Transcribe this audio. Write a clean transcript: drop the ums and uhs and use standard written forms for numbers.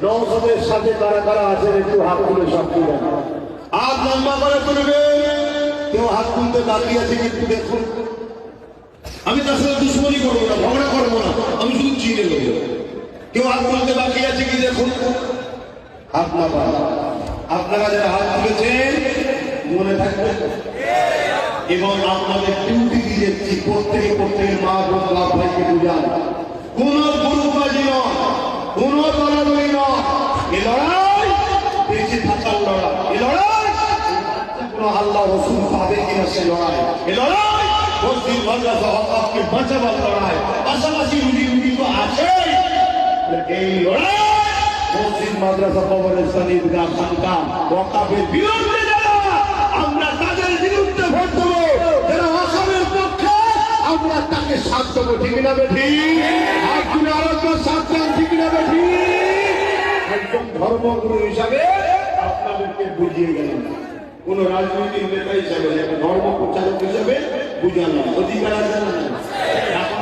নওশাদের সাথে কারা কারা আছেন একটু হাত তুলে সব তুলে হাত লম্বা করে তুলবে। কেউ হাত তুলতে দাঁড়িয়ে আছে কিন্তু দেখুন, আমি তার সাথে দুশ্মনী করবো না, ঝগড়া করবো না, আমি শুধু চিনে নেবো। কেউ হাত তুলতে বাকি আছে কি দেখুন, হাত না পা। আপনারা যারা হাত তুলেছেন মনে থাকবে এবং আপনাদের ডিউটি দিয়ে যাচ্ছি, প্রত্যেকে মা বোন বাপ ভাইকে বুঝান, কোন গুরুবাজি নয়, কোন দলাদলি নয়। এ লড়াই বেঁচে থাকার লড়াই, এ লড়াই কোন আল্লাহ রসুল পাবে কিনা সে লড়াই, এ লড়াই মসজিদ মাদ্রাসা হককে বাঁচাবার লড়াই। পাশাপাশি রুটি তো আছে, এই লড়াই মসজিদ মাদ্রাসা কবরস্থান ঈদগাহ খানকা ওয়াকফের বিরুদ্ধে যারা, আমরা তাদের বিরুদ্ধে ভোট দেবো। যারা ওয়াকফের পক্ষে আমরা তাকে সাথ দেবো, ঠিক না বেঠি? আপনি আরো সাথ দেন, ঠিক না বেঠি? একজন ধর্মগুরু হিসাবে আপনাদেরকে বুঝিয়ে গেলেন, কোন রাজনৈতিক নেতা হিসাবে, একটা ধর্ম প্রচারক হিসাবে বুঝানো অধিকার আছে না?